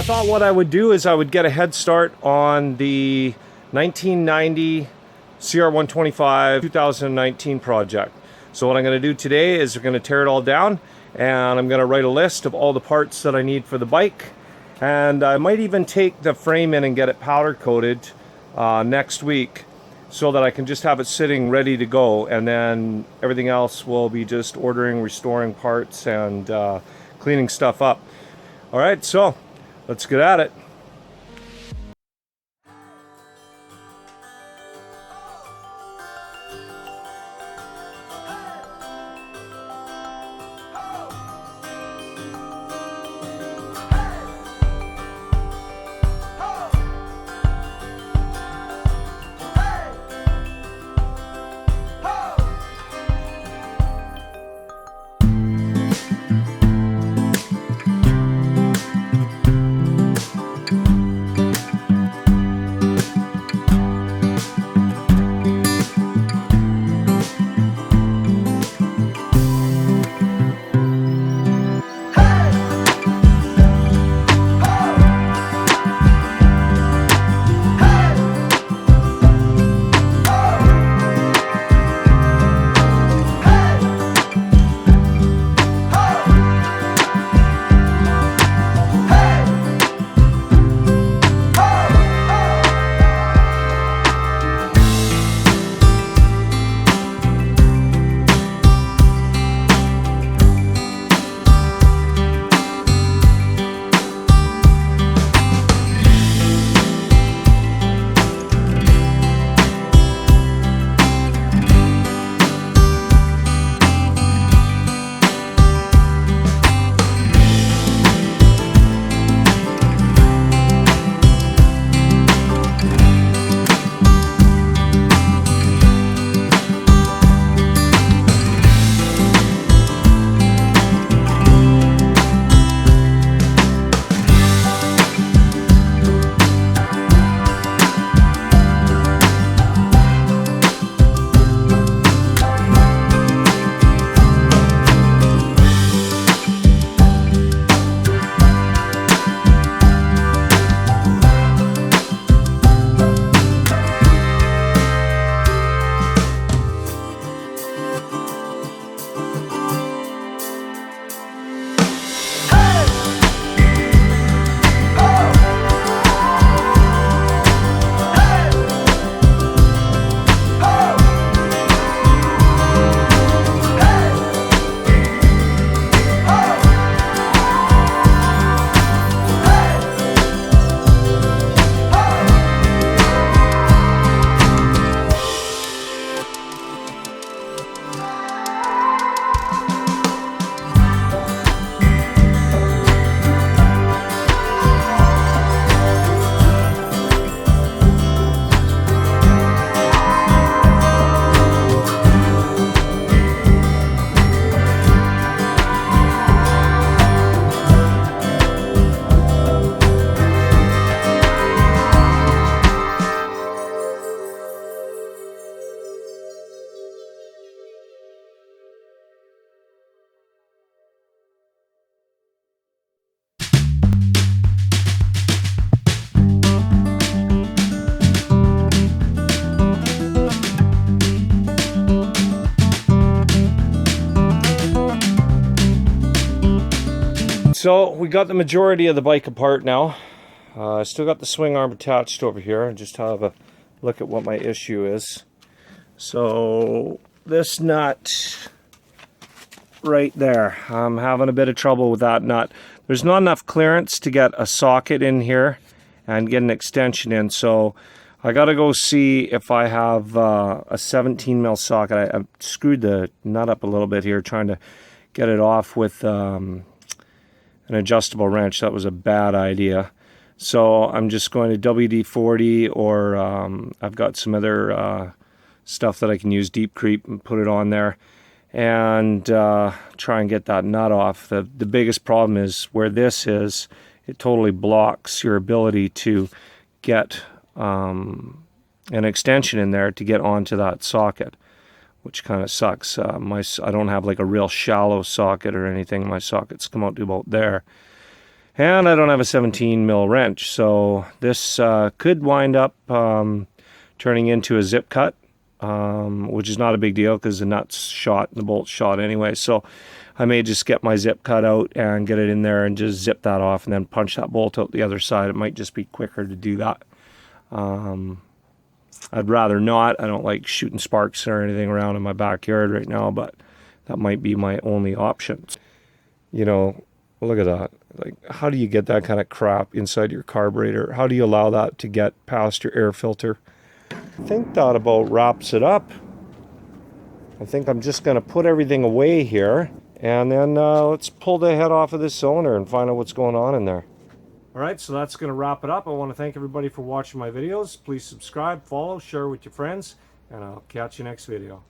I thought what I would do is I would get a head start on the 1990 CR125 2019 project. So what I'm going to do today is we're going to tear it all down, and I'm going to write a list of all the parts that I need for the bike. And I might even take the frame in and get it powder coated next week, so that I can just have it sitting ready to go, and then everything else will be just ordering, restoring parts, and cleaning stuff up. All right, so let's get at it. So we got the majority of the bike apart now. I still got the swing arm attached over here, and just have a look at what my issue is. So this nut right there, I'm having a bit of trouble with that nut. There's not enough clearance to get a socket in here and get an extension in, so I gotta go see if I have a 17 mil socket. I screwed the nut up a little bit here trying to get it off with an adjustable wrench. That was a bad idea. So I'm just going to WD-40, or I've got some other stuff that I can use, deep creep, and put it on there and try and get that nut off. The biggest problem is where this is, it totally blocks your ability to get an extension in there to get onto that socket, which kind of sucks. I don't have like a real shallow socket or anything. My sockets come out to about there. And I don't have a 17 mil wrench, so this could wind up turning into a zip cut, which is not a big deal because the nut's shot and the bolt's shot anyway. So I may just get my zip cut out and get it in there and just zip that off and then punch that bolt out the other side. It might just be quicker to do that. I'd rather not. I don't like shooting sparks or anything around in my backyard right now, but that might be my only option. You know, look at that. Like, how do you get that kind of crap inside your carburetor? How do you allow that to get past your air filter? I think that about wraps it up. I think I'm just going to put everything away here, and then let's pull the head off of this cylinder and find out what's going on in there. Alright, so that's going to wrap it up. I want to thank everybody for watching my videos. Please subscribe, follow, share with your friends, and I'll catch you next video.